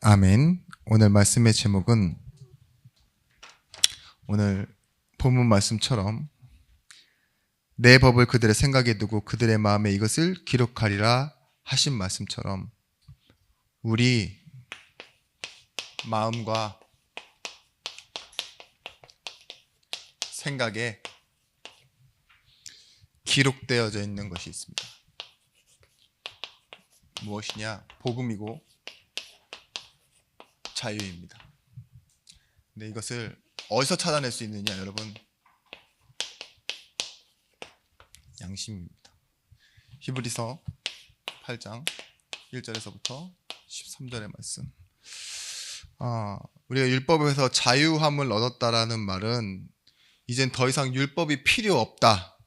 아멘. 오늘 말씀의 제목은 오늘 본문 말씀처럼 내 법을 그들의 생각에 두고 그들의 마음에 이것을 기록하리라 하신 말씀처럼 우리 마음과 생각에 기록되어져 있는 것이 있습니다. 무엇이냐? 복음이고 자유입니다. 근데 이것을 어디서 찾아낼 수 있느냐, 여러분? 양심입니다. 히브리서 8장 1절에서부터 13절의 말씀. 우리가 율법에서 자유함을 얻었다라는 말은 이젠 더 이상 율법이 필요 없다,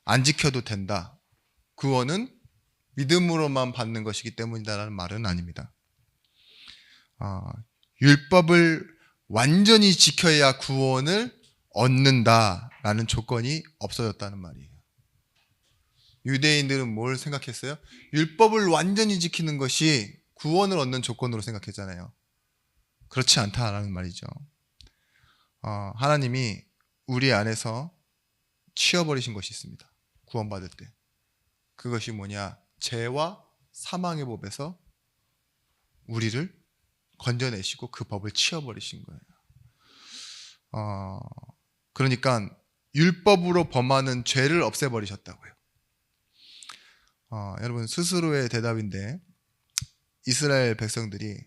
안 지켜도 된다, 구원은 믿음으로만 받는 것이기 때문이다라는 말은 아닙니다. 율법을 완전히 지켜야 구원을 얻는다라는 조건이 없어졌다는 말이에요. 유대인들은 뭘 생각했어요? 율법을 완전히 지키는 것이 구원을 얻는 조건으로 생각했잖아요. 그렇지 않다라는 말이죠. 하나님이 우리 안에서 치워버리신 것이 있습니다. 구원받을 때. 그것이 뭐냐? 죄와 사망의 법에서 우리를 건져내시고 그 법을 치워버리신 거예요. 그러니까 율법으로 범하는 죄를 없애버리셨다고요. 여러분, 스스로의 대답인데 이스라엘 백성들이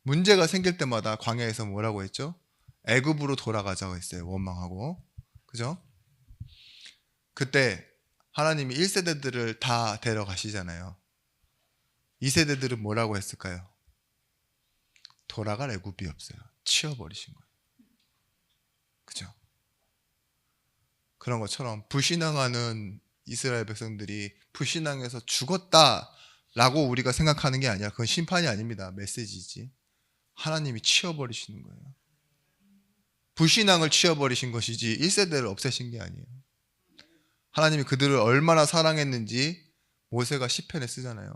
문제가 생길 때마다 광야에서 뭐라고 했죠? 애굽으로 돌아가자고 했어요. 원망하고. 그죠? 그때 하나님이 1세대들을 다 데려가시잖아요. 2세대들은 뭐라고 했을까요? 돌아갈 애굽이 없어요. 치워버리신 거예요. 그죠? 그런 것처럼 불신앙하는 이스라엘 백성들이 불신앙해서 죽었다라고 우리가 생각하는 게 아니라 그건 심판이 아닙니다. 메시지지. 하나님이 치워버리시는 거예요. 불신앙을 치워버리신 것이지 1세대를 없애신 게 아니에요. 하나님이 그들을 얼마나 사랑했는지 모세가 시편에 쓰잖아요.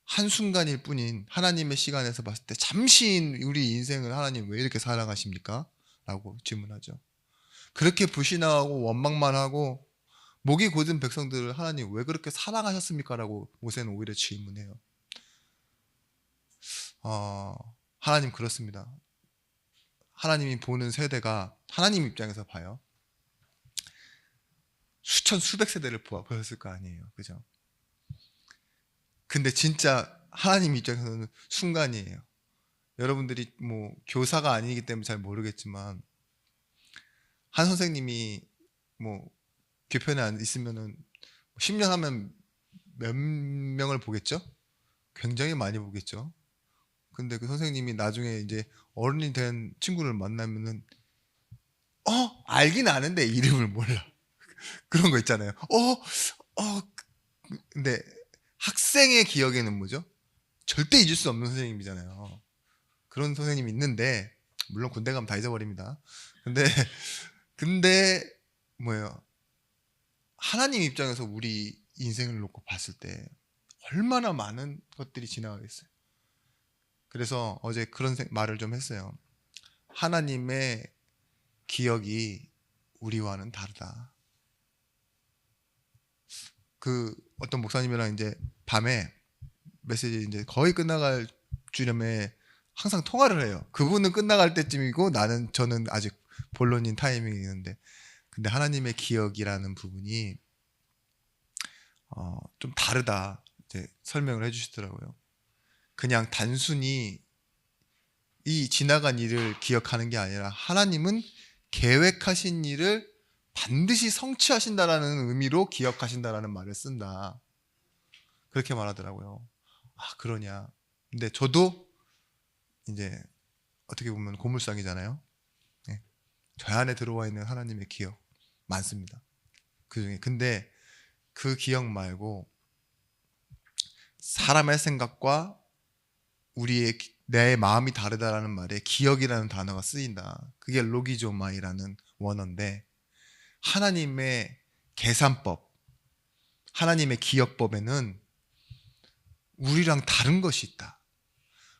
한순간일 뿐인 하나님의 시간에서 봤을 때 잠시인 우리 인생을 하나님 왜 이렇게 사랑하십니까? 라고 질문하죠. 그렇게 불신앙하고 원망만 하고 목이 곧은 백성들을 하나님 왜 그렇게 사랑하셨습니까? 라고 모세는 오히려 질문해요. 하나님 그렇습니다. 하나님이 보는 세대가 하나님 입장에서 봐요. 수천 수백 세대를 보았을 거 아니에요. 그죠? 근데 진짜 하나님 입장에서는 순간이에요. 여러분들이 뭐 교사가 아니기 때문에 잘 모르겠지만 한 선생님이 뭐 교편에 안 있으면은 10년 하면 몇 명을 보겠죠? 굉장히 많이 보겠죠. 근데 그 선생님이 나중에 이제 어른이 된 친구를 만나면은 알긴 아는데 이름을 몰라. 그런 거 있잖아요. 근데 학생의 기억에는 뭐죠? 절대 잊을 수 없는 선생님이잖아요. 그런 선생님이 있는데 물론 군대 가면 다 잊어버립니다. 근데 뭐예요? 하나님 입장에서 우리 인생을 놓고 봤을 때 얼마나 많은 것들이 지나가겠어요. 그래서 어제 그런 말을 좀 했어요. 하나님의 기억이 우리와는 다르다. 그 어떤 목사님이랑 이제 밤에 메시지 이제 거의 끝나갈 주렴에 항상 통화를 해요. 그분은 끝나갈 때쯤이고 저는 아직 본론인 타이밍이 있는데, 근데 하나님의 기억이라는 부분이 좀 다르다 이제 설명을 해주시더라고요. 그냥 단순히 이 지나간 일을 기억하는 게 아니라 하나님은 계획하신 일을 반드시 성취하신다라는 의미로 기억하신다라는 말을 쓴다. 그렇게 말하더라고요. 그러냐. 근데 저도 이제 어떻게 보면 고물상이잖아요. 네. 저 안에 들어와 있는 하나님의 기억 많습니다. 그중에 근데 그 기억 말고 사람의 생각과 내 마음이 다르다라는 말에 기억이라는 단어가 쓰인다. 그게 로기조마이라는 원어인데 하나님의 계산법, 하나님의 기억법에는 우리랑 다른 것이 있다.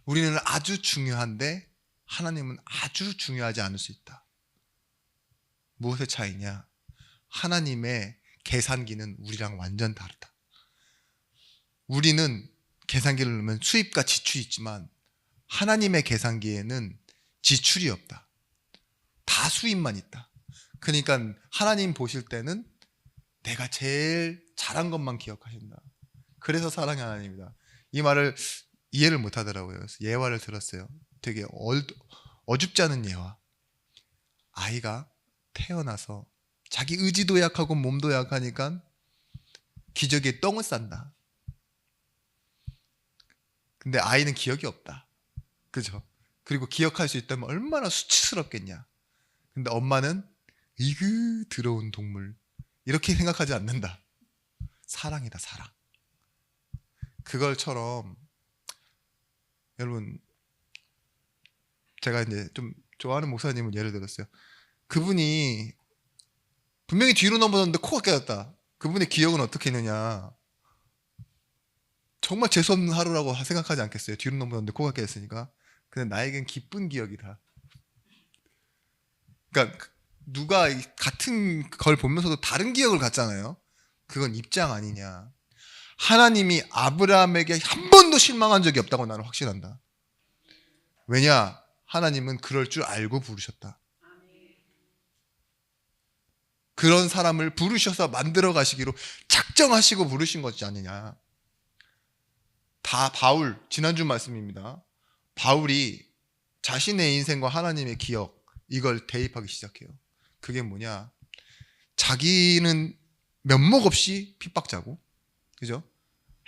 우리는 아주 중요한데 하나님은 아주 중요하지 않을 수 있다. 무엇의 차이냐? 하나님의 계산기는 우리랑 완전 다르다. 우리는 계산기를 넣으면 수입과 지출이 있지만 하나님의 계산기에는 지출이 없다. 다 수입만 있다. 그러니까 하나님 보실 때는 내가 제일 잘한 것만 기억하신다. 그래서 사랑의 하나님이다. 이 말을 이해를 못 하더라고요. 그래서 예화를 들었어요. 되게 어줍지 않은 예화. 아이가 태어나서 자기 의지도 약하고 몸도 약하니까 기저귀에 똥을 싼다. 근데 아이는 기억이 없다. 그죠? 그리고 기억할 수 있다면 얼마나 수치스럽겠냐. 근데 엄마는 이그 더러운 동물 이렇게 생각하지 않는다. 사랑이다, 사랑. 그걸처럼 여러분, 제가 이제 좀 좋아하는 목사님을 예를 들었어요. 그분이 분명히 뒤로 넘어졌는데 코가 깨졌다. 그분의 기억은 어떻게 있느냐? 정말 재수없는 하루라고 생각하지 않겠어요? 뒤로 넘어졌는데 코가 깨졌으니까. 근데 나에겐 기쁜 기억이다. 그러니까 누가 같은 걸 보면서도 다른 기억을 갖잖아요. 그건 입장 아니냐. 하나님이 아브라함에게 한 번도 실망한 적이 없다고 나는 확신한다. 왜냐? 하나님은 그럴 줄 알고 부르셨다. 그런 사람을 부르셔서 만들어 가시기로 작정하시고 부르신 것이 아니냐. 다 바울, 지난주 말씀입니다. 바울이 자신의 인생과 하나님의 기억, 이걸 대입하기 시작해요. 그게 뭐냐? 자기는 면목 없이 핍박자고, 그죠?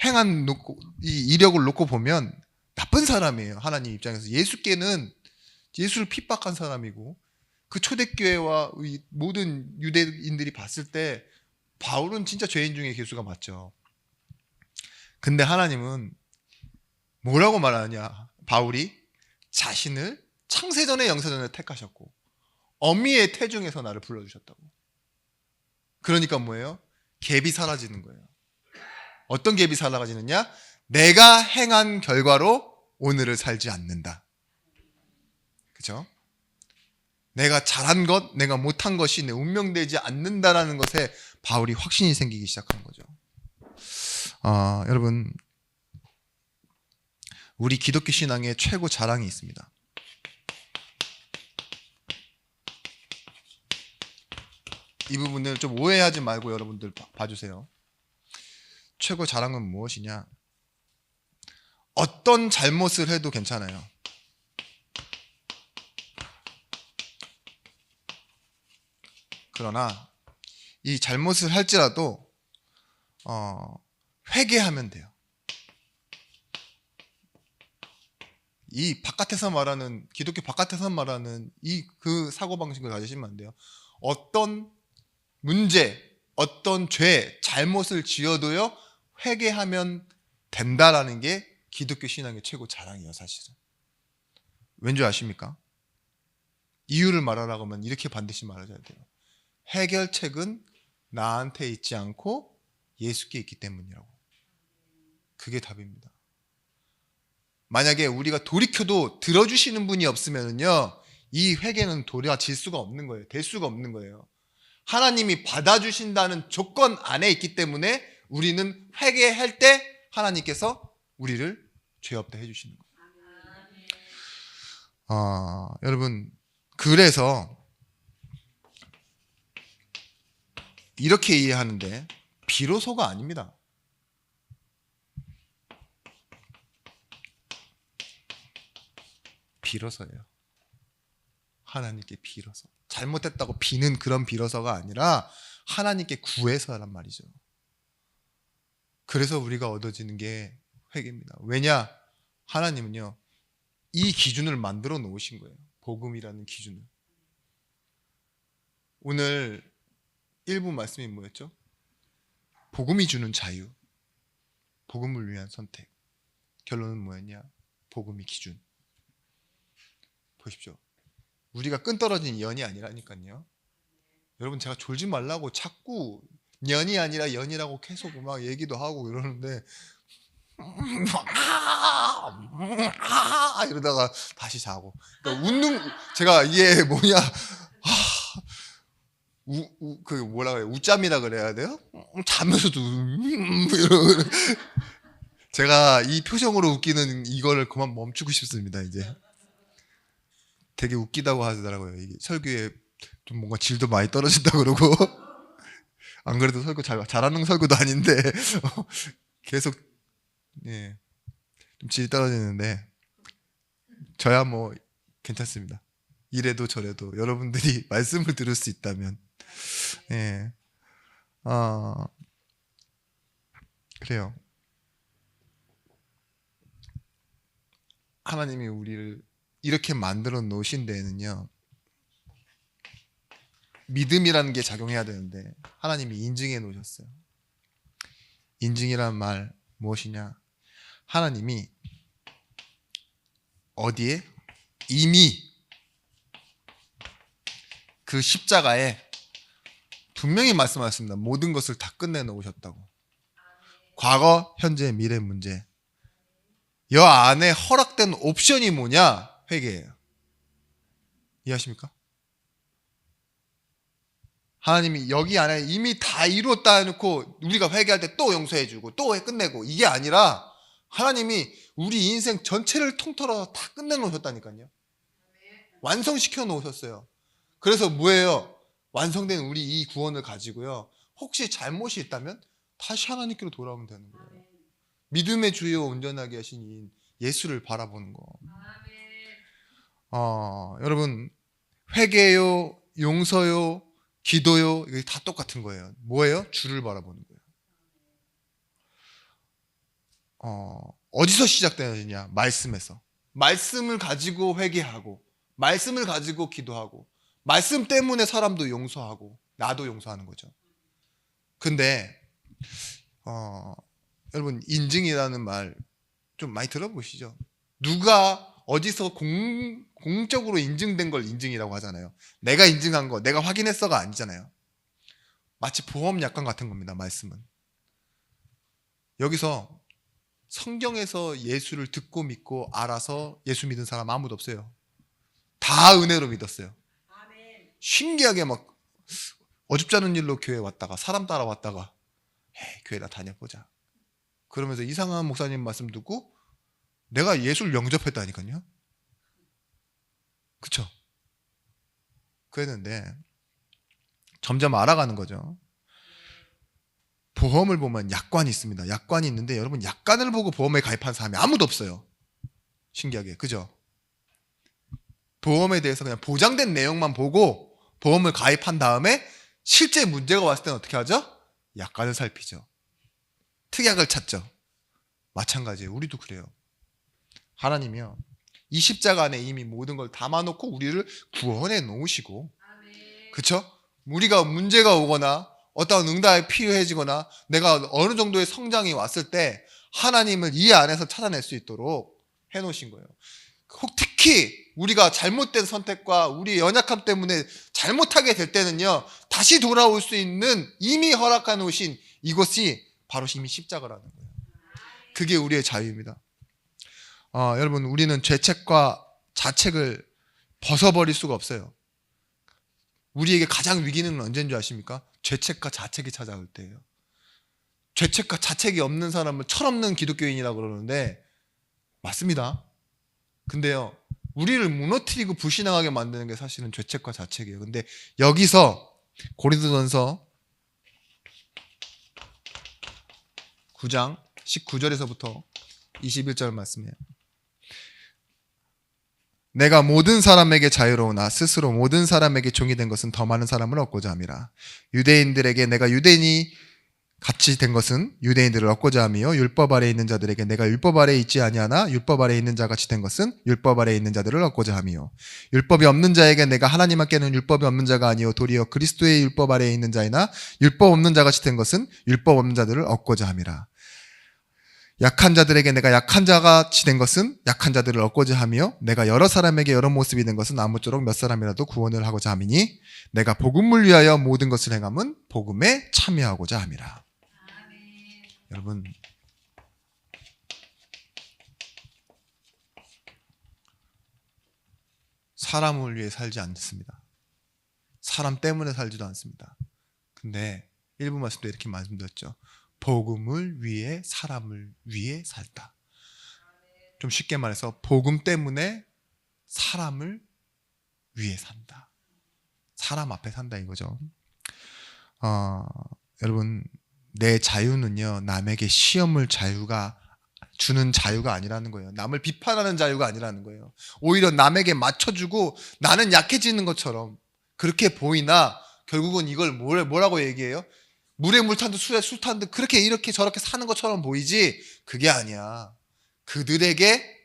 행한 이 이력을 놓고 보면 나쁜 사람이에요. 하나님 입장에서. 예수를 핍박한 사람이고, 그 초대교회와 모든 유대인들이 봤을 때 바울은 진짜 죄인 중에 괴수가 맞죠. 근데 하나님은 뭐라고 말하냐? 바울이 자신을 창세전에 영세전에 택하셨고 어미의 태중에서 나를 불러주셨다고. 그러니까 뭐예요? 갭이 사라지는 거예요. 어떤 갭이 사라지느냐? 내가 행한 결과로 오늘을 살지 않는다. 그죠? 내가 잘한 것, 내가 못한 것이 내 운명되지 않는다라는 것에 바울이 확신이 생기기 시작한 거죠. 여러분, 우리 기독교 신앙의 최고 자랑이 있습니다. 이 부분을 좀 오해하지 말고 여러분들 봐주세요. 최고 자랑은 무엇이냐? 어떤 잘못을 해도 괜찮아요. 그러나 이 잘못을 할지라도 회개하면 돼요. 이 바깥에서 말하는, 기독교 바깥에서 말하는 그 사고방식을 가지시면 안 돼요. 어떤 문제, 어떤 죄, 잘못을 지어도요, 회개하면 된다라는 게 기독교 신앙의 최고 자랑이에요, 사실은. 왠지 아십니까? 이유를 말하라고 하면 이렇게 반드시 말해줘야 돼요. 해결책은 나한테 있지 않고 예수께 있기 때문이라고. 그게 답입니다. 만약에 우리가 돌이켜도 들어주시는 분이 없으면요, 이 회개는 도리질 수가 없는 거예요. 될 수가 없는 거예요. 하나님이 받아주신다는 조건 안에 있기 때문에 우리는 회개할 때 하나님께서 우리를 죄 없다 해주시는 거예요. 여러분, 그래서 이렇게 이해하는데 비로소가 아닙니다. 비로소예요. 하나님께 비로소. 잘못했다고 비는 그런 비로소가 아니라 하나님께 구해서란 말이죠. 그래서 우리가 얻어지는 게 회개입니다. 왜냐? 하나님은요, 이 기준을 만들어 놓으신 거예요. 복음이라는 기준을. 오늘 1부 말씀이 뭐였죠? 복음이 주는 자유, 복음을 위한 선택. 결론은 뭐였냐? 복음이 기준. 보십시오. 우리가 끈떨어진 연이 아니라니까요. 여러분, 제가 졸지 말라고 자꾸 년이 아니라 연이라고 계속 막 얘기도 하고 이러는데 이러다가 다시 자고. 그러니까 제가 이게 뭐냐, 그 뭐라 그래요? 웃잠이라 그래야 돼요? 자면서도 이러고. 제가 이 표정으로 웃기는 이거를 그만 멈추고 싶습니다. 이제 되게 웃기다고 하더라고요. 이게 설교에 좀 뭔가 질도 많이 떨어진다 그러고. 안 그래도 설교 잘하는 설교도 아닌데 계속 예, 좀 질 떨어지는데 저야 뭐 괜찮습니다. 이래도 저래도 여러분들이 말씀을 들을 수 있다면 예, 그래요. 하나님이 우리를 이렇게 만들어 놓으신 데에는요, 믿음이라는 게 작용해야 되는데 하나님이 인증해 놓으셨어요. 인증이란 말 무엇이냐? 하나님이 어디에? 이미 그 십자가에 분명히 말씀하셨습니다. 모든 것을 다 끝내 놓으셨다고. 과거, 현재, 미래 문제. 여 안에 허락된 옵션이 뭐냐? 회개예요. 이해하십니까? 하나님이 여기 안에 이미 다 이루었다 해놓고 우리가 회개할 때 또 용서해주고 또 끝내고, 이게 아니라 하나님이 우리 인생 전체를 통틀어서 다 끝내놓으셨다니까요. 완성시켜 놓으셨어요. 그래서 뭐예요? 완성된 우리 이 구원을 가지고요, 혹시 잘못이 있다면 다시 하나님께로 돌아오면 되는 거예요. 믿음의 주요 온전하게 하신 이 예수를 바라보는 거. 여러분, 회개요, 용서요, 기도요, 이게 다 똑같은 거예요. 뭐예요? 주를 바라보는 거예요. 어디서 시작되느냐? 말씀에서. 말씀을 가지고 회개하고, 말씀을 가지고 기도하고, 말씀 때문에 사람도 용서하고, 나도 용서하는 거죠. 근데 여러분, 인증이라는 말 좀 많이 들어보시죠? 누가 어디서 공적으로 인증된 걸 인증이라고 하잖아요. 내가 인증한 거, 내가 확인했어가 아니잖아요. 마치 보험 약관 같은 겁니다. 말씀은. 여기서 성경에서 예수를 듣고 믿고 알아서 예수 믿은 사람 아무도 없어요. 다 은혜로 믿었어요. 신기하게 막 어줍지 않은 일로 교회 왔다가, 사람 따라왔다가, 교회나 다녀보자, 그러면서 이상한 목사님 말씀 듣고 내가 예수를 영접했다니까요. 그쵸? 그랬는데 점점 알아가는 거죠. 보험을 보면 약관이 있습니다. 약관이 있는데 여러분, 약관을 보고 보험에 가입한 사람이 아무도 없어요. 신기하게. 그죠? 보험에 대해서 그냥 보장된 내용만 보고 보험을 가입한 다음에 실제 문제가 왔을 때는 어떻게 하죠? 약관을 살피죠. 특약을 찾죠. 마찬가지예요. 우리도 그래요. 하나님이요, 이 십자가 안에 이미 모든 걸 담아놓고 우리를 구원해 놓으시고, 그쵸? 우리가 문제가 오거나 어떤 응답이 필요해지거나 내가 어느 정도의 성장이 왔을 때 하나님을 이 안에서 찾아낼 수 있도록 해놓으신 거예요. 혹 특히 우리가 잘못된 선택과 우리의 연약함 때문에 잘못하게 될 때는요, 다시 돌아올 수 있는 이미 허락해 놓으신 이것이 바로 이미 십자가라는 거예요. 그게 우리의 자유입니다. 여러분, 우리는 죄책과 자책을 벗어버릴 수가 없어요. 우리에게 가장 위기는 언제인 줄 아십니까? 죄책과 자책이 찾아올 때예요. 죄책과 자책이 없는 사람을 철없는 기독교인이라고 그러는데 맞습니다. 근데요, 우리를 무너뜨리고 불신앙하게 만드는 게 사실은 죄책과 자책이에요. 근데 여기서 고린도전서 9장 19절에서부터 21절 말씀이에요. 내가 모든 사람에게 자유로우나 스스로 모든 사람에게 종이 된 것은 더 많은 사람을 얻고자 함이라. 유대인들에게 내가 유대인이 같이 된 것은 유대인들을 얻고자 함이요, 율법 아래에 있는 자들에게 내가 율법 아래에 있지 아니하나 율법 아래에 있는 자 같이 된 것은 율법 아래에 있는 자들을 얻고자 함이요, 율법이 없는 자에게 내가 하나님 앞에는 율법이 없는 자가 아니요 도리어 그리스도의 율법 아래에 있는 자이나 율법 없는 자 같이 된 것은 율법 없는 자들을 얻고자 함이라. 약한 자들에게 내가 약한 자같이 된 것은 약한 자들을 얻고자 하며 내가 여러 사람에게 여러 모습이 된 것은 아무쪼록 몇 사람이라도 구원을 하고자 함이니 내가 복음을 위하여 모든 것을 행함은 복음에 참여하고자 함이라. 여러분, 사람을 위해 살지 않습니다. 사람 때문에 살지도 않습니다. 근데 일부 말씀 때 이렇게 말씀드렸죠. 복음을 위해 사람을 위해 살다. 좀 쉽게 말해서 복음 때문에 사람을 위해 산다. 사람 앞에 산다 이거죠. 여러분, 내 자유는요, 남에게 시험을 주는 자유가 아니라는 거예요. 남을 비판하는 자유가 아니라는 거예요. 오히려 남에게 맞춰주고 나는 약해지는 것처럼 그렇게 보이나 결국은 이걸 뭐라고 얘기해요? 물에 물 탄 듯 술에 술 탄 듯 그렇게 이렇게 저렇게 사는 것처럼 보이지 그게 아니야. 그들에게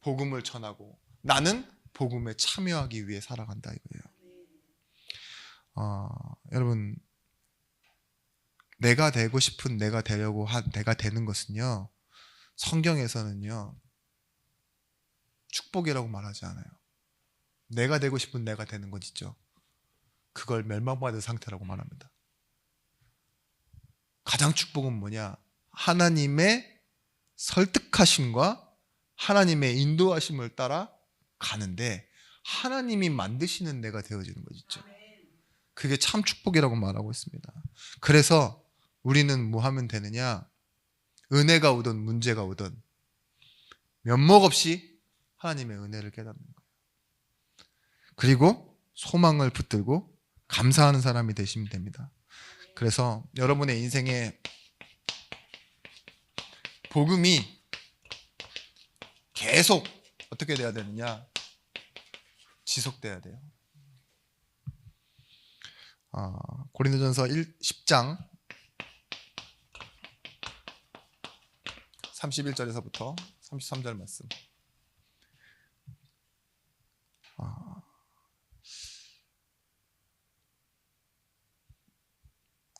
복음을 전하고 나는 복음에 참여하기 위해 살아간다 이거예요. 여러분, 내가 되고 싶은 내가 되려고 내가 되는 것은요, 성경에서는요 축복이라고 말하지 않아요. 내가 되고 싶은 내가 되는 것 있죠. 그걸 멸망받은 상태라고 말합니다. 가장 축복은 뭐냐? 하나님의 설득하심과 하나님의 인도하심을 따라 가는데 하나님이 만드시는 내가 되어지는 것 있죠. 그게 참 축복이라고 말하고 있습니다. 그래서 우리는 뭐 하면 되느냐? 은혜가 오든 문제가 오든 면목 없이 하나님의 은혜를 깨닫는 거예요. 그리고 소망을 붙들고 감사하는 사람이 되시면 됩니다. 그래서 여러분의 인생에 복음이 계속 어떻게 돼야 되느냐? 지속돼야 돼요. 고린도전서 10장 31절에서부터 33절 말씀.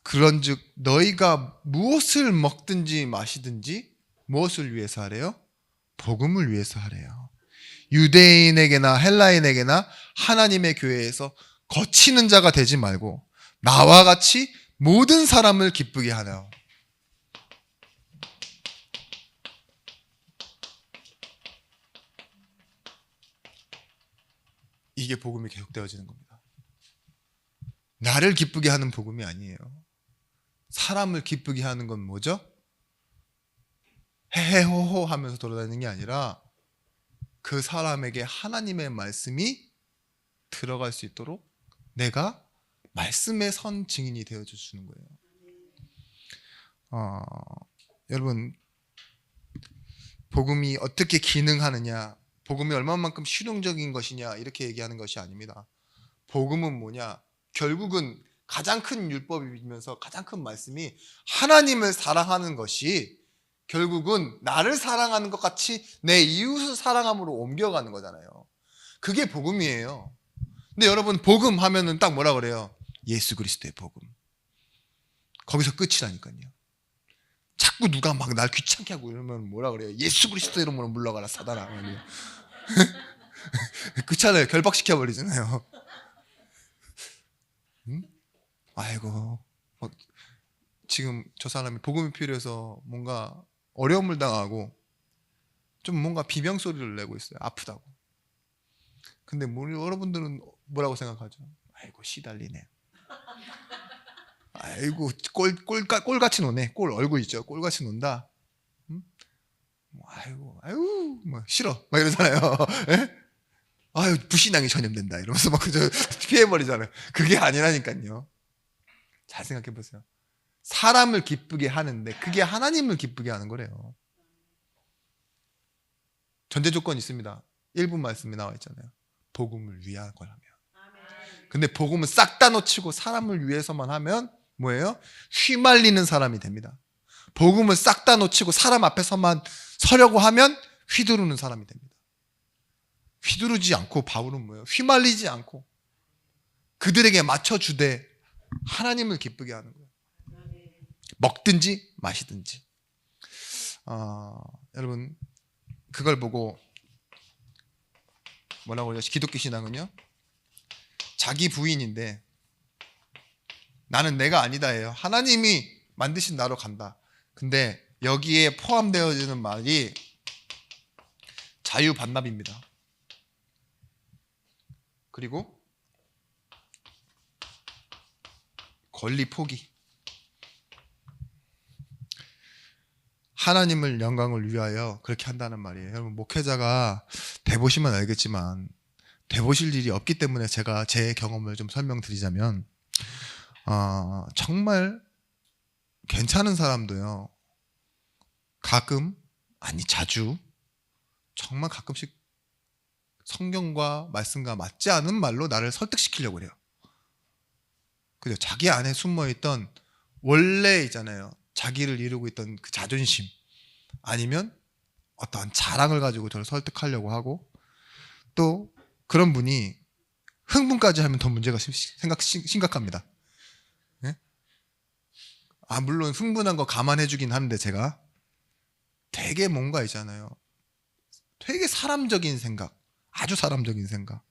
그런즉 너희가 무엇을 먹든지 마시든지 무엇을 위해서 하래요? 복음을 위해서 하래요. 유대인에게나 헬라인에게나 하나님의 교회에서 거치는 자가 되지 말고 나와 같이 모든 사람을 기쁘게 하려. 이게 복음이 계속되어지는 겁니다. 나를 기쁘게 하는 복음이 아니에요. 사람을 기쁘게 하는 건 뭐죠? 헤헤호호 하면서 돌아다니는 게 아니라 그 사람에게 하나님의 말씀이 들어갈 수 있도록 내가 말씀의 선 증인이 되어줘 주는 거예요. 여러분, 복음이 어떻게 기능하느냐, 복음이 얼마만큼 실용적인 것이냐 이렇게 얘기하는 것이 아닙니다. 복음은 뭐냐? 결국은 가장 큰 율법이면서 가장 큰 말씀이 하나님을 사랑하는 것이 결국은 나를 사랑하는 것 같이 내 이웃을 사랑함으로 옮겨가는 거잖아요. 그게 복음이에요. 근데 여러분, 복음 하면은 딱 뭐라 그래요? 예수 그리스도의 복음. 거기서 끝이라니까요. 자꾸 누가 막 날 귀찮게 하고 이러면 뭐라 그래요? 예수 그리스도 이름으로 물러가라 사단아. 그렇잖아요. 결박시켜버리잖아요. 응? 아이고, 지금 저 사람이 복음이 필요해서 뭔가 어려움을 당하고 좀 뭔가 비명소리를 내고 있어요. 아프다고. 근데 여러분들은 뭐라고 생각하죠? 아이고 시달리네. 아이고 꼴같이 노네. 꼴 얼굴 있죠. 꼴같이 논다. 응? 아이고 뭐 싫어. 막 이러잖아요. 예? 아유 불신앙이 전염된다. 이러면서 막 그저 피해버리잖아요. 그게 아니라니까요. 잘 생각해 보세요. 사람을 기쁘게 하는데 그게 하나님을 기쁘게 하는 거래요. 전제 조건이 있습니다. 1분 말씀이 나와 있잖아요. 복음을 위한 거라면. 근데 복음은 싹 다 놓치고 사람을 위해서만 하면 뭐예요? 휘말리는 사람이 됩니다. 복음을 싹 다 놓치고 사람 앞에서만 서려고 하면 휘두르는 사람이 됩니다. 휘두르지 않고 바울은 뭐예요? 휘말리지 않고 그들에게 맞춰주되 하나님을 기쁘게 하는 거예요. 먹든지 마시든지. 여러분 그걸 보고 뭐라고 그러죠? 기독교 신앙은요, 자기 부인인데 나는 내가 아니다예요. 하나님이 만드신 나로 간다. 근데 여기에 포함되어지는 말이 자유반납입니다. 그리고 권리 포기. 하나님을 영광을 위하여 그렇게 한다는 말이에요. 여러분, 목회자가 돼보시면 알겠지만 돼보실 일이 없기 때문에 제가 제 경험을 좀 설명드리자면 정말 괜찮은 사람도요, 가끔, 아니 자주, 정말 가끔씩 성경과 말씀과 맞지 않은 말로 나를 설득시키려고 그래요. 그죠? 자기 안에 숨어있던 원래 있잖아요, 자기를 이루고 있던 그 자존심, 아니면 어떠한 자랑을 가지고 저를 설득하려고 하고, 또 그런 분이 흥분까지 하면 더 문제가 심각합니다. 네? 물론 흥분한 거 감안해주긴 하는데, 제가 되게 뭔가 있잖아요, 되게 사람적인 생각, 아주 사람적인 생각,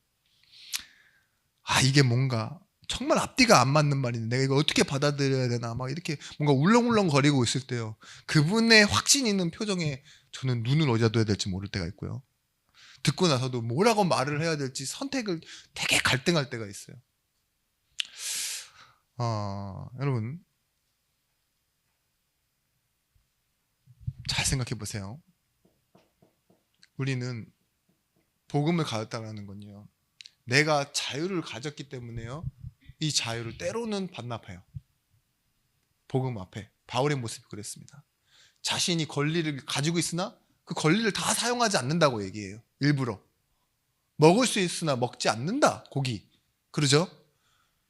이게 뭔가 정말 앞뒤가 안 맞는 말인데 내가 이거 어떻게 받아들여야 되나, 막 이렇게 뭔가 울렁울렁거리고 있을 때요, 그분의 확신 있는 표정에 저는 눈을 어디다 둬야 될지 모를 때가 있고요, 듣고 나서도 뭐라고 말을 해야 될지 선택을 되게 갈등할 때가 있어요. 여러분, 잘 생각해 보세요. 우리는 복음을 가졌다는 건요, 내가 자유를 가졌기 때문에요, 이 자유를 때로는 반납해요. 복음 앞에 바울의 모습이 그랬습니다. 자신이 권리를 가지고 있으나 그 권리를 다 사용하지 않는다고 얘기해요. 일부러 먹을 수 있으나 먹지 않는다, 고기. 그러죠?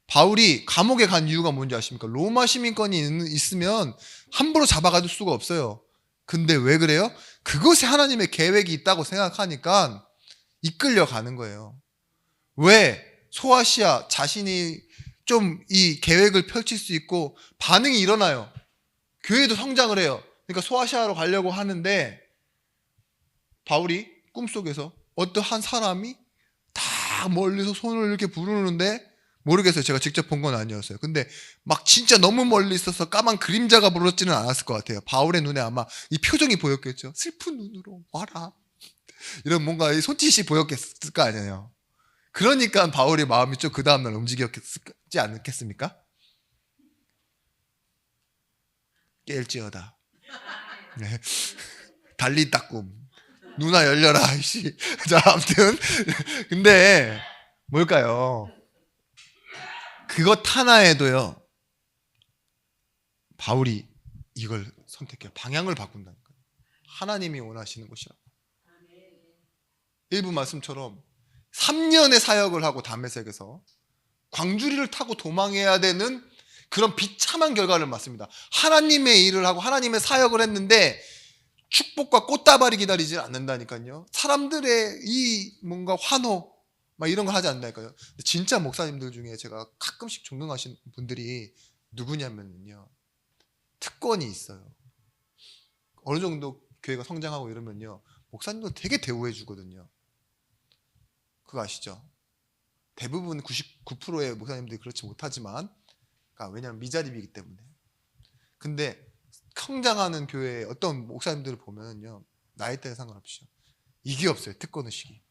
바울이 감옥에 간 이유가 뭔지 아십니까? 로마 시민권이 있으면 함부로 잡아갈 수가 없어요. 근데 왜 그래요? 그것에 하나님의 계획이 있다고 생각하니까 이끌려 가는 거예요. 왜? 소아시아 자신이 좀 이 계획을 펼칠 수 있고 반응이 일어나요. 교회도 성장을 해요. 그러니까 소아시아로 가려고 하는데, 바울이 꿈속에서 어떠한 사람이 다 멀리서 손을 이렇게 부르는데, 모르겠어요, 제가 직접 본 건 아니었어요. 근데 막 진짜 너무 멀리 있어서 까만 그림자가 부르지는 않았을 것 같아요. 바울의 눈에 아마 이 표정이 보였겠죠. 슬픈 눈으로 와라, 이런 뭔가 이 손짓이 보였을 거 아니에요. 그러니까 바울의 마음이 좀 그 다음날 움직였지 않겠습니까? 깰지어다. 네. 달리다 꿈. 누나 열려라. 이씨. 자, 아무튼 근데 뭘까요? 그것 하나에도요, 바울이 이걸 선택해요. 방향을 바꾼다니까요. 하나님이 원하시는 곳이라고. 일부 말씀처럼 3년의 사역을 하고 다메섹에서 광주리를 타고 도망해야 되는 그런 비참한 결과를 맞습니다. 하나님의 일을 하고 하나님의 사역을 했는데 축복과 꽃다발이 기다리지 않는다니까요. 사람들의 이 뭔가 환호 막 이런 거 하지 않는다니까요. 진짜 목사님들 중에 제가 가끔씩 존경하시는 분들이 누구냐면요, 특권이 있어요. 어느 정도 교회가 성장하고 이러면요, 목사님도 되게 대우해 주거든요. 그거 아시죠? 대부분 99%의 목사님들이 그렇지 못하지만, 그러니까 왜냐하면 미자립이기 때문에. 근데 성장하는 교회의 어떤 목사님들을 보면요, 나이대에 상관없이 이게 없어요, 특권의식이.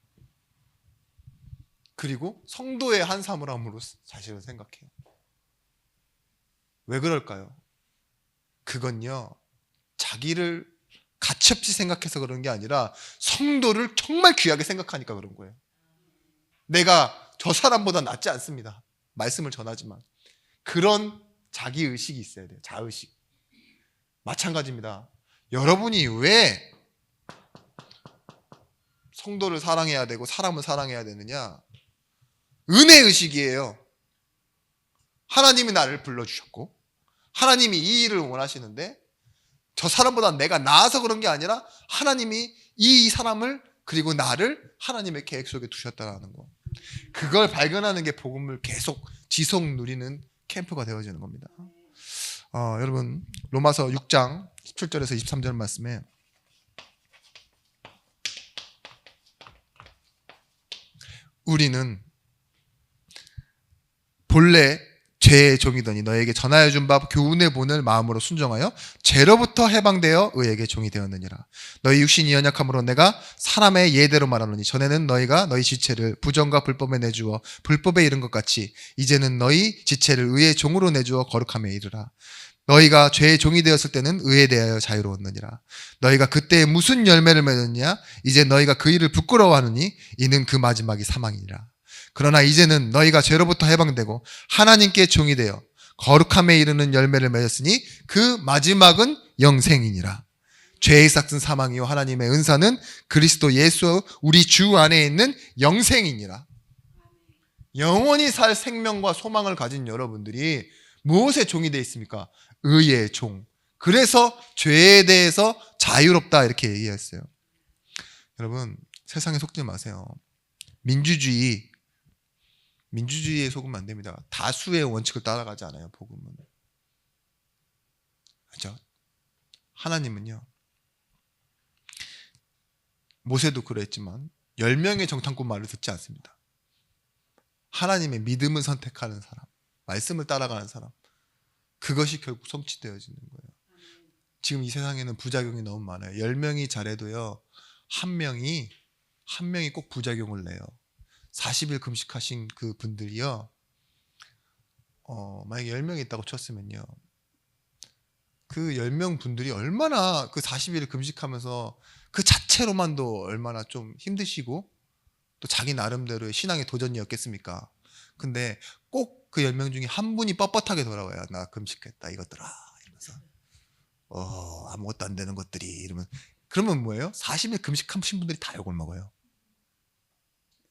그리고 성도의 한 사물함으로 사실은 생각해요. 왜 그럴까요? 그건요, 자기를 가치없이 생각해서 그런 게 아니라 성도를 정말 귀하게 생각하니까 그런 거예요. 내가 저 사람보다 낫지 않습니다, 말씀을 전하지만. 그런 자기의식이 있어야 돼요. 자의식. 마찬가지입니다. 여러분이 왜 성도를 사랑해야 되고 사람을 사랑해야 되느냐? 은혜의식이에요. 하나님이 나를 불러주셨고 하나님이 이 일을 원하시는데, 저 사람보다 내가 나아서 그런 게 아니라 하나님이 이 사람을, 그리고 나를 하나님의 계획 속에 두셨다는 거. 그걸 발견하는 게 복음을 계속 지속 누리는 캠프가 되어지는 겁니다. 여러분, 로마서 6장 17절에서 23절 말씀에 우리는 본래 죄의 종이더니 너에게 전하여 준 바 교훈의 본을 마음으로 순종하여 죄로부터 해방되어 의에게 종이 되었느니라. 너희 육신이 연약함으로 내가 사람의 예대로 말하노니 전에는 너희가 너희 지체를 부정과 불법에 내주어 불법에 이른 것 같이 이제는 너희 지체를 의의 종으로 내주어 거룩함에 이르라. 너희가 죄의 종이 되었을 때는 의에 대하여 자유로웠느니라. 너희가 그때 무슨 열매를 맺었냐? 이제 너희가 그 일을 부끄러워하느니 이는 그 마지막이 사망이니라. 그러나 이제는 너희가 죄로부터 해방되고 하나님께 종이 되어 거룩함에 이르는 열매를 맺었으니 그 마지막은 영생이니라. 죄의 삭은 사망이요 하나님의 은사는 그리스도 예수 우리 주 안에 있는 영생이니라. 영원히 살 생명과 소망을 가진 여러분들이 무엇의 종이 되어 있습니까? 의의 종. 그래서 죄에 대해서 자유롭다 이렇게 얘기했어요. 여러분 세상에 속지 마세요. 민주주의에 속으면 안 됩니다. 다수의 원칙을 따라가지 않아요. 복음은. 그렇죠? 하나님은요. 모세도 그랬지만 10명의 정탐꾼 말을 듣지 않습니다. 하나님의 믿음을 선택하는 사람, 말씀을 따라가는 사람, 그것이 결국 성취되어지는 거예요. 지금 이 세상에는 부작용이 너무 많아요. 10명이 잘해도요, 한 명이 꼭 부작용을 내요. 40일 금식하신 그 분들이요, 만약에 10명이 있다고 쳤으면요, 그 10명 분들이 얼마나 그 40일 금식하면서 그 자체로만도 얼마나 좀 힘드시고 또 자기 나름대로의 신앙의 도전이었겠습니까? 근데 꼭 그 10명 중에 한 분이 뻣뻣하게 돌아와요. 나 금식했다 이것들아 이러면서 아무것도 안 되는 것들이 이러면, 그러면 뭐예요? 40일 금식하신 분들이 다 욕을 먹어요.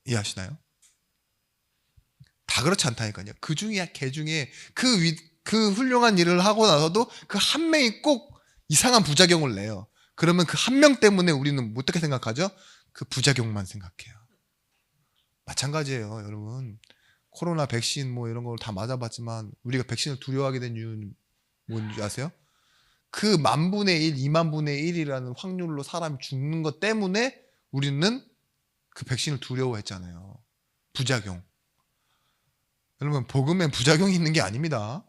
이해하시나요? 다 그렇지 않다니까요. 그 중에 개 중에 그 훌륭한 일을 하고 나서도 그 한 명이 꼭 이상한 부작용을 내요. 그러면 그 한 명 때문에 우리는 어떻게 생각하죠? 그 부작용만 생각해요. 마찬가지예요, 여러분. 코로나 백신 뭐 이런 걸 다 맞아봤지만 우리가 백신을 두려워하게 된 이유는 뭔지 아세요? 그 10,000분의 1, 20,000분의 1이라는 확률로 사람이 죽는 것 때문에 우리는 그 백신을 두려워했잖아요. 부작용. 여러분, 복음엔 부작용이 있는 게 아닙니다.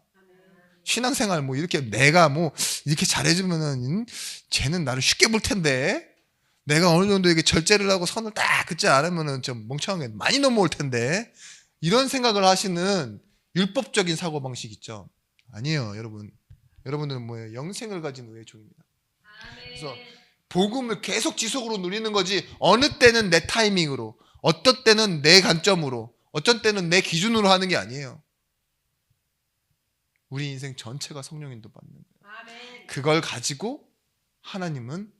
신앙생활 뭐 이렇게 내가 뭐 이렇게 잘해주면은 쟤는 나를 쉽게 볼 텐데, 내가 어느 정도 이렇게 절제를 하고 선을 딱 긋지 않으면은 좀 멍청하게 많이 넘어올 텐데, 이런 생각을 하시는 율법적인 사고방식 있죠. 아니에요, 여러분. 여러분들은 뭐예요? 영생을 가진 의의 종입니다. 그래서 복음을 계속 지속으로 누리는 거지, 어느 때는 내 타이밍으로, 어떤 때는 내 관점으로, 어떤 때는 내 기준으로 하는 게 아니에요. 우리 인생 전체가 성령 인도 받는 거예요. 그걸 가지고 하나님은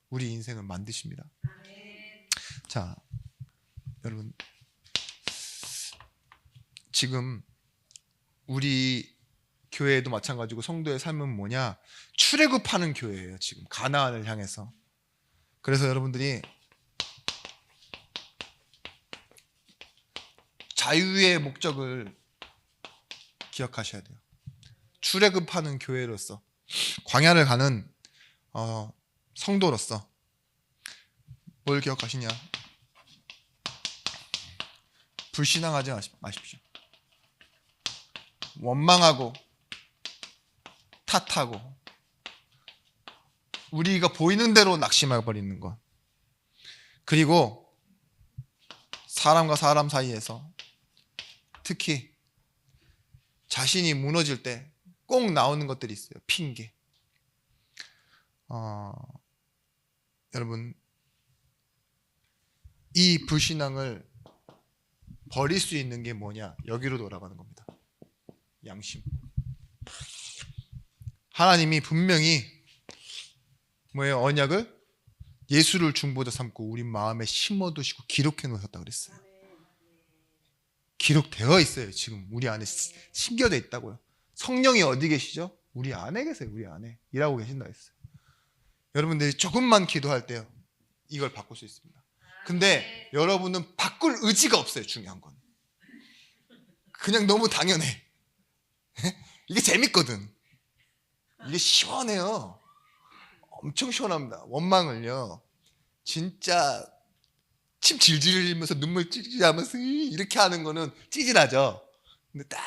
우리 인생을 만드십니다. 자, 여러분, 지금 우리 교회도 마찬가지고 성도의 삶은 뭐냐? 출애굽하는 교회예요. 지금 가나안을 향해서. 그래서 여러분들이 자유의 목적을 기억하셔야 돼요. 출애굽하는 교회로서, 광야를 가는 성도로서 뭘 기억하시냐? 불신앙하지 마십시오. 원망하고 탓하고 우리가 보이는 대로 낙심해버리는 것, 그리고 사람과 사람 사이에서 특히 자신이 무너질 때 꼭 나오는 것들이 있어요. 핑계. 여러분, 이 불신앙을 버릴 수 있는 게 뭐냐? 여기로 돌아가는 겁니다. 양심. 하나님이 분명히 뭐예요? 언약을 예수를 중보자 삼고 우리 마음에 심어두시고 기록해 놓으셨다 그랬어요. 기록되어 있어요. 지금 우리 안에 심겨져 있다고요. 성령이 어디 계시죠? 우리 안에 계세요. 우리 안에 일하고 계신다 했어요. 여러분들이 조금만 기도할 때요, 이걸 바꿀 수 있습니다. 근데 여러분은 바꿀 의지가 없어요. 중요한 건 그냥 너무 당연해. 이게 재밌거든. 이게 시원해요. 엄청 시원합니다. 원망을요, 진짜 침 질질 흘리면서 눈물 찔찔하면서 이렇게 하는 거는 찌질하죠. 근데 딱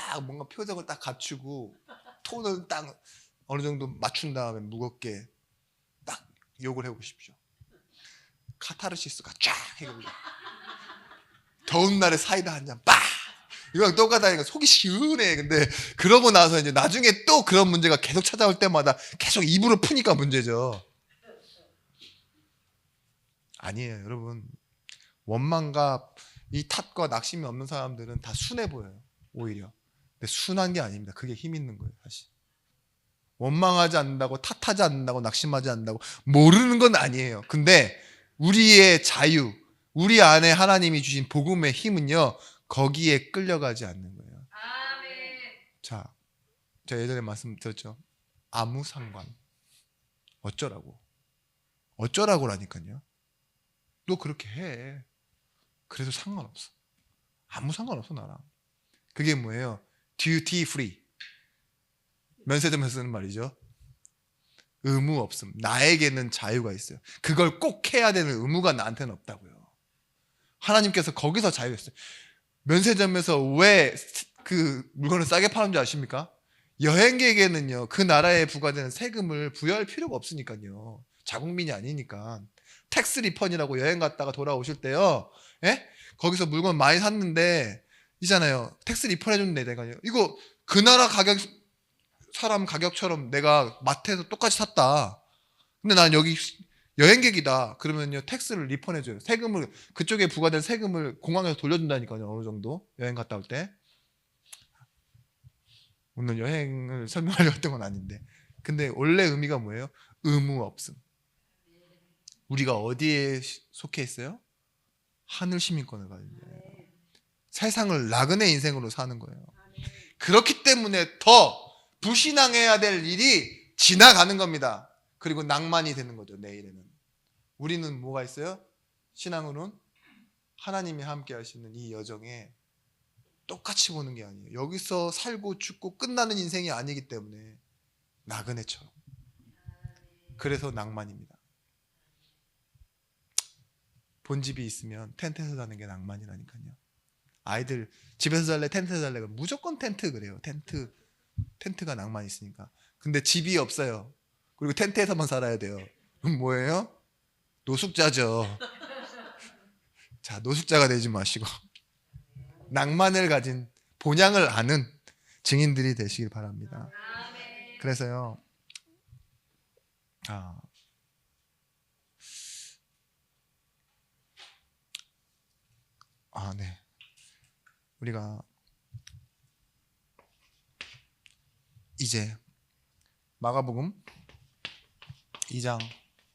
딱 뭔가 표정을 딱 갖추고 톤을 딱 어느 정도 맞춘 다음에 무겁게 딱 욕을 해보십시오. 카타르시스가 쫙 해봅니다. 더운 날에 사이다 한 잔 빡! 이거랑 똑같다니까 속이 시원해. 근데 그러고 나서 이제 나중에 또 그런 문제가 계속 찾아올 때마다 계속 입으로 푸니까 문제죠. 아니에요, 여러분. 원망과 이 탓과 낙심이 없는 사람들은 다 순해 보여요, 오히려. 근데 순한 게 아닙니다. 그게 힘 있는 거예요, 사실. 원망하지 않는다고, 탓하지 않는다고, 낙심하지 않는다고 모르는 건 아니에요. 근데 우리의 자유, 우리 안에 하나님이 주신 복음의 힘은요, 거기에 끌려가지 않는 거예요. 아멘. 자, 제가 예전에 말씀드렸죠. 아무 상관. 어쩌라고라니까요. 너 그렇게 해. 그래도 상관없어. 아무 상관없어, 나랑. 그게 뭐예요? duty free. 면세점에서 쓰는 말이죠. 의무 없음. 나에게는 자유가 있어요. 그걸 꼭 해야 되는 의무가 나한테는 없다고요. 하나님께서 거기서 자유했어요. 면세점에서 왜 그 물건을 싸게 파는 줄 아십니까? 여행객에게는요, 그 나라에 부과되는 세금을 부여할 필요가 없으니까요. 자국민이 아니니까. 텍스 리펀이라고 여행 갔다가 돌아오실 때요, 예? 거기서 물건 많이 샀는데, 이잖아요. 텍스 리펀 해줬는데, 내가 이거 그 나라 사람 가격처럼 내가 마트에서 똑같이 샀다. 근데 난 여기 여행객이다. 그러면요, 텍스를 리펀해줘요. 세금을, 그쪽에 부과된 세금을 공항에서 돌려준다니까요, 어느 정도. 여행 갔다 올 때. 오늘 여행을 설명하려고 했던 건 아닌데. 근데 원래 의미가 뭐예요? 의무 없음. 우리가 어디에 속해 있어요? 하늘 시민권을 가진 거예요. 세상을 나그네 인생으로 사는 거예요. 그렇기 때문에 더 불신앙해야 될 일이 지나가는 겁니다. 그리고 낭만이 되는 거죠, 내일에는. 우리는 뭐가 있어요? 신앙으로는 하나님이 함께 하시는 이 여정에 똑같이 보는 게 아니에요. 여기서 살고 죽고 끝나는 인생이 아니기 때문에 나그네처럼. 그래서 낭만입니다. 본집이 있으면 텐트에서 자는 게 낭만이라니까요. 아이들 집에서 잘래 텐트에서 잘래 무조건 텐트 그래요. 텐트가 낭만이 있으니까. 근데 집이 없어요. 그리고 텐트에서만 살아야 돼요. 그럼 뭐예요? 노숙자죠. 자, 노숙자가 되지 마시고 낭만을 가진, 본향을 아는 증인들이 되시길 바랍니다. 그래서요, 네. 우리가 이제 마가복음 2장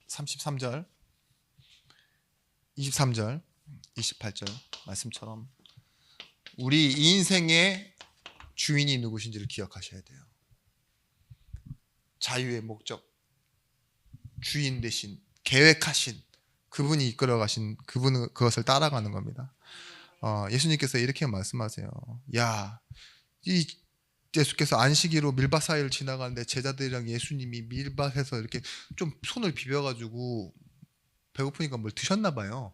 33절, 23절, 28절 말씀처럼 우리 인생의 주인이 누구신지를 기억하셔야 돼요. 자유의 목적, 주인 되신, 계획하신 그분이 이끌어가신 그분은 그것을 따라가는 겁니다. 예수님께서 이렇게 말씀하세요. 야, 이 예수께서 안식일로 밀밭 사이를 지나가는데 제자들이랑 예수님이 밀밭에서 이렇게 좀 손을 비벼가지고 배고프니까 뭘 드셨나 봐요.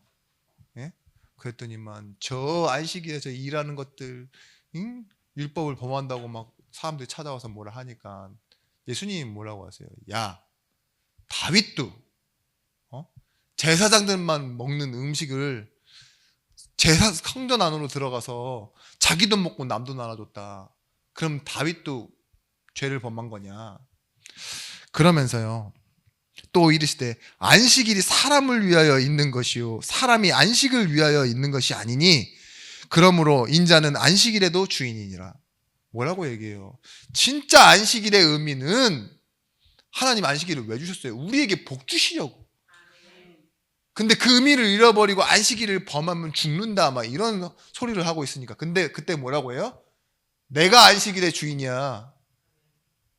예? 그랬더니만 저 안식일에 저 일하는 것들, 율법을 범한다고 막 사람들이 찾아와서 뭐라 하니까 예수님이 뭐라고 하세요? 야, 다윗도 제사장들만 먹는 음식을 제사 성전 안으로 들어가서 자기 돈 먹고 남 돈 나눠줬다. 그럼 다윗도 죄를 범한 거냐? 그러면서요, 또 이르시되 안식일이 사람을 위하여 있는 것이요 사람이 안식을 위하여 있는 것이 아니니 그러므로 인자는 안식일에도 주인이니라. 뭐라고 얘기해요? 진짜 안식일의 의미는 하나님 안식일을 왜 주셨어요? 우리에게 복 주시려고. 근데 그 의미를 잃어버리고 안식일을 범하면 죽는다 막 이런 소리를 하고 있으니까. 근데 그때 뭐라고 해요? 내가 안식일의 주인이야.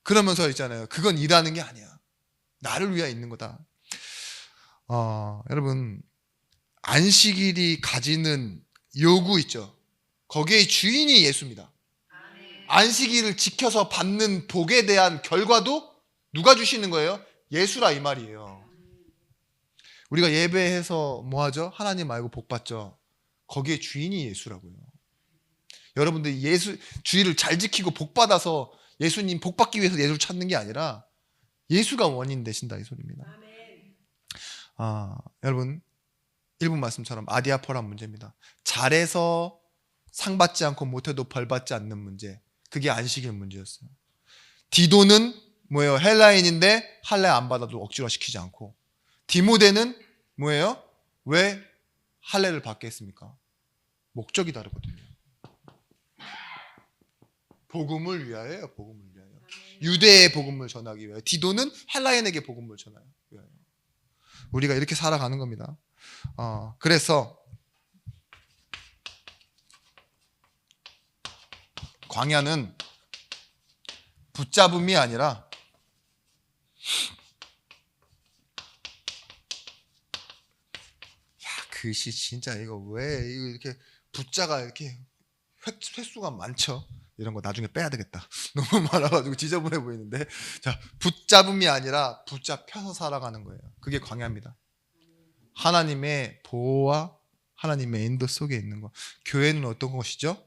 그러면서 있잖아요. 그건 일하는 게 아니야. 나를 위하여 있는 거다. 여러분, 안식일이 가지는 요구 있죠. 거기에 주인이 예수입니다. 안식일을 지켜서 받는 복에 대한 결과도 누가 주시는 거예요? 예수라 이 말이에요. 우리가 예배해서 뭐 하죠? 하나님 알고 복 받죠. 거기에 주인이 예수라고요. 여러분들이 주의를 잘 지키고 복 받아서 예수님 복 받기 위해서 예수를 찾는 게 아니라 예수가 원인 되신다 이 소리입니다. 여러분 1분 말씀처럼 아디아포란 문제입니다. 잘해서 상 받지 않고 못해도 벌 받지 않는 문제. 그게 안식일 문제였어요. 디도는 뭐예요? 헬라인인데 할례 안 받아도 억지로 시키지 않고, 디모데는 뭐예요? 왜 할례를 받게 했습니까? 목적이 다르거든요. 복음을 위하여요. 복음을 위하여. 유대의 복음을 전하기 위하여. 디도는 헬라인에게 복음을 전하기 위하여. 우리가 이렇게 살아가는 겁니다. 그래서 광야는 붙잡음이 아니라 글씨 진짜 이거 왜 이렇게 붙자가 이렇게 횟수가 많죠? 이런 거 나중에 빼야 되겠다. 너무 많아가지고 지저분해 보이는데, 자, 붙잡음이 아니라 붙잡혀서 살아가는 거예요. 그게 광야입니다. 하나님의 보호와 하나님의 인도 속에 있는 거. 교회는 어떤 것이죠?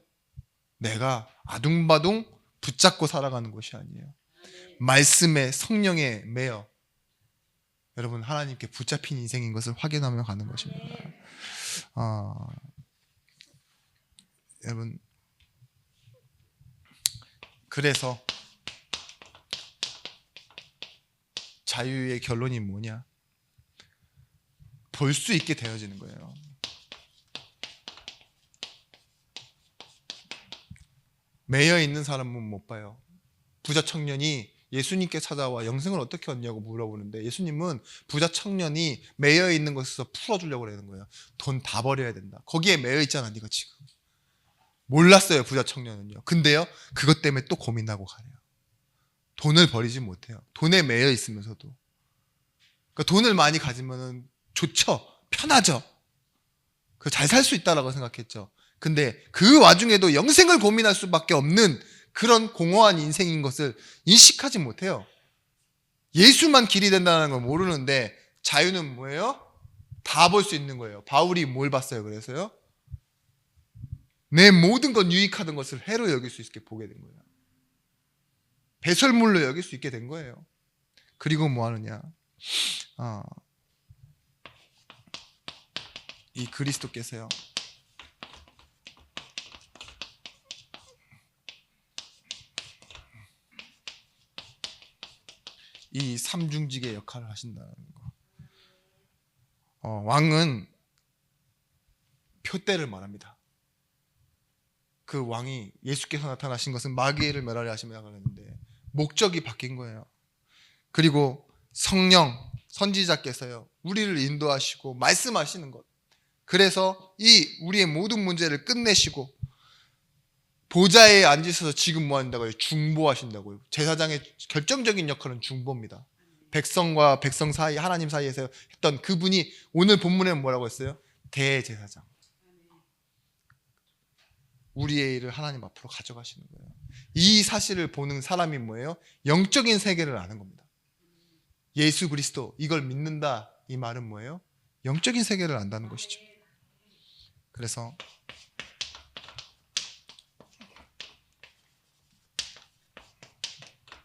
내가 아둥바둥 붙잡고 살아가는 것이 아니에요. 말씀에 성령에 매여 여러분 하나님께 붙잡힌 인생인 것을 확인하며 가는 것입니다. 여러분 그래서 자유의 결론이 뭐냐? 볼 수 있게 되어지는 거예요. 매여 있는 사람은 못 봐요. 부자 청년이 예수님께 찾아와 영생을 어떻게 얻냐고 물어보는데, 예수님은 부자 청년이 매여 있는 것에서 풀어주려고 하는 거예요. 돈 다 버려야 된다. 거기에 매여 있잖아 네가 지금. 몰랐어요 부자 청년은요. 근데요 그것 때문에 또 고민하고 가요. 돈을 버리지 못해요. 돈에 매여 있으면서도. 그러니까 돈을 많이 가지면은 좋죠. 편하죠. 잘 살 수 있다라고 생각했죠. 근데 그 와중에도 영생을 고민할 수밖에 없는 그런 공허한 인생인 것을 인식하지 못해요. 예수만 길이 된다는 걸 모르는데 자유는 뭐예요? 다 볼 수 있는 거예요. 바울이 뭘 봤어요? 그래서요? 내 모든 건 유익하던 것을 해로 여길 수 있게 보게 된 거예요. 배설물로 여길 수 있게 된 거예요. 그리고 뭐 하느냐? 이 그리스도께서요. 이 삼중직의 역할을 하신다는 거. 왕은 표대를 말합니다. 그 왕이 예수께서 나타나신 것은 마귀를 멸하려 하심이라고 했는데 목적이 바뀐 거예요. 그리고 성령, 선지자께서요 우리를 인도하시고 말씀하시는 것. 그래서 이 우리의 모든 문제를 끝내시고 보좌에 앉으셔서 지금 뭐 한다고요? 중보하신다고요. 제사장의 결정적인 역할은 중보입니다. 백성과 백성 사이, 하나님 사이에서 했던 그분이 오늘 본문에 뭐라고 했어요? 대제사장. 우리의 일을 하나님 앞으로 가져가시는 거예요. 이 사실을 보는 사람이 뭐예요? 영적인 세계를 아는 겁니다. 예수 그리스도 이걸 믿는다 이 말은 뭐예요? 영적인 세계를 안다는 것이죠. 그래서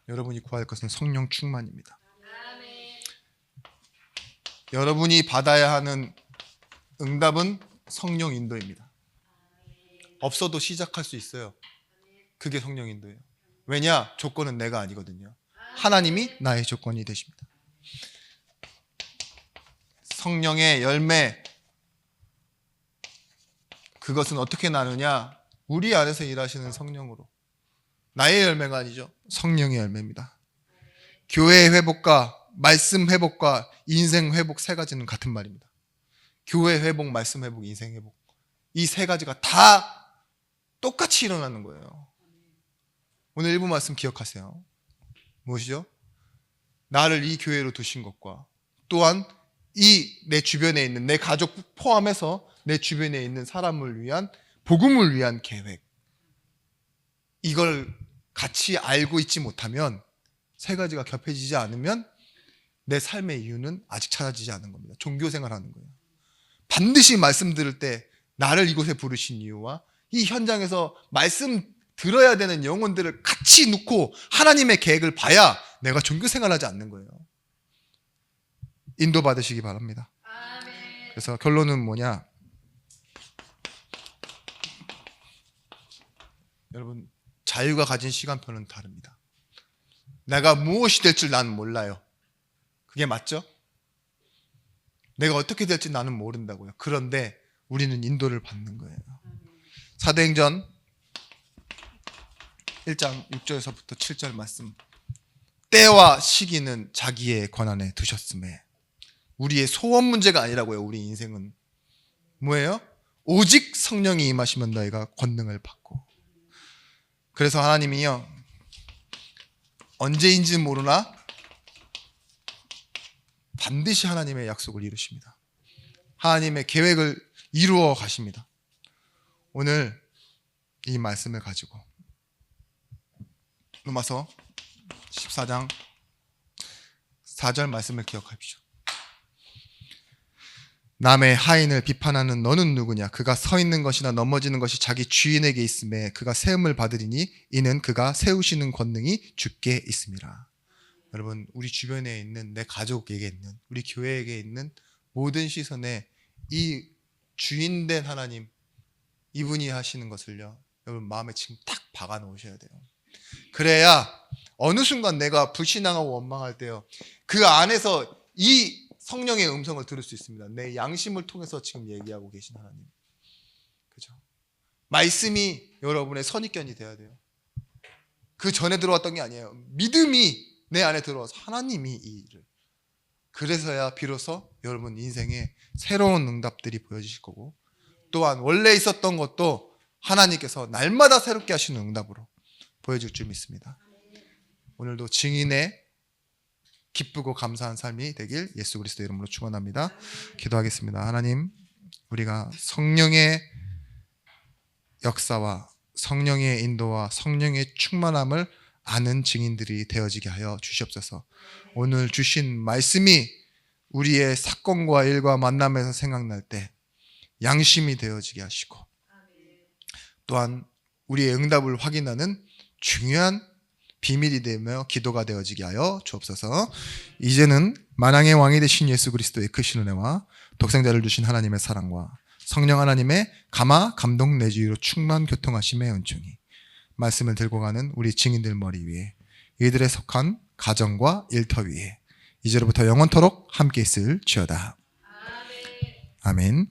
여러분이 구할 것은 성령 충만입니다. 여러분이 받아야 하는 응답은 성령 인도입니다. 없어도 시작할 수 있어요. 그게 성령 인도예요. 왜냐? 조건은 내가 아니거든요. 하나님이 나의 조건이 되십니다. 성령의 열매, 그것은 어떻게 나누냐? 우리 안에서 일하시는 성령으로. 나의 열매가 아니죠. 성령의 열매입니다. 교회의 회복과 말씀 회복과 인생 회복 세 가지는 같은 말입니다. 교회 회복, 말씀 회복, 인생 회복. 이 세 가지가 다 똑같이 일어나는 거예요. 오늘 1부 말씀 기억하세요. 무엇이죠? 나를 이 교회로 두신 것과 또한 이 내 주변에 있는 내 가족 포함해서 내 주변에 있는 사람을 위한 복음을 위한 계획. 이걸 같이 알고 있지 못하면 세 가지가 겹쳐지지 않으면 내 삶의 이유는 아직 찾아지지 않은 겁니다. 종교 생활하는 거예요. 반드시 말씀 들을 때 나를 이곳에 부르신 이유와 이 현장에서 말씀 들어야 되는 영혼들을 같이 놓고 하나님의 계획을 봐야 내가 종교 생활하지 않는 거예요. 인도받으시기 바랍니다. 그래서 결론은 뭐냐? 여러분, 자유가 가진 시간표는 다릅니다. 내가 무엇이 될 줄 나는 몰라요. 그게 맞죠? 내가 어떻게 될지 나는 모른다고요. 그런데 우리는 인도를 받는 거예요. 사도행전 1장 6절에서부터 7절 말씀. 때와 시기는 자기의 권한에 두셨음에. 우리의 소원 문제가 아니라고요. 우리 인생은 뭐예요? 오직 성령이 임하시면 너희가 권능을 받고. 그래서 하나님이요, 언제인지 모르나 반드시 하나님의 약속을 이루십니다. 하나님의 계획을 이루어 가십니다. 오늘 이 말씀을 가지고 로마서 14장 4절 말씀을 기억하십시오. 남의 하인을 비판하는 너는 누구냐? 그가 서 있는 것이나 넘어지는 것이 자기 주인에게 있음에 그가 세움을 받으리니 이는 그가 세우시는 권능이 주께 있음이라. 여러분, 우리 주변에 있는 내 가족에게 있는, 우리 교회에게 있는 모든 시선에 이 주인된 하나님, 이분이 하시는 것을요, 여러분 마음에 지금 딱 박아 놓으셔야 돼요. 그래야 어느 순간 내가 불신앙하고 원망할 때요, 그 안에서 이 성령의 음성을 들을 수 있습니다. 내 양심을 통해서 지금 얘기하고 계신 하나님. 그죠? 말씀이 여러분의 선입견이 돼야 돼요. 그 전에 들어왔던 게 아니에요. 믿음이 내 안에 들어와서 하나님이 이 일을. 그래서야 비로소 여러분 인생에 새로운 응답들이 보여지실 거고, 또한 원래 있었던 것도 하나님께서 날마다 새롭게 하시는 응답으로 보여줄 줄 믿습니다. 오늘도 증인의 기쁘고 감사한 삶이 되길 예수 그리스도 이름으로 축원합니다. 기도하겠습니다. 하나님, 우리가 성령의 역사와 성령의 인도와 성령의 충만함을 아는 증인들이 되어지게 하여 주시옵소서. 오늘 주신 말씀이 우리의 사건과 일과 만남에서 생각날 때 양심이 되어지게 하시고, 또한 우리의 응답을 확인하는 중요한 비밀이 되며 기도가 되어지게 하여 주옵소서. 이제는 만왕의 왕이 되신 예수 그리스도의 크신 은혜와 독생자를 주신 하나님의 사랑과 성령 하나님의 감화 감동 내주의로 충만 교통하심의 은총이 말씀을 들고 가는 우리 증인들 머리 위에, 이들에 속한 가정과 일터 위에 이제로부터 영원토록 함께 있을지어다. 아멘.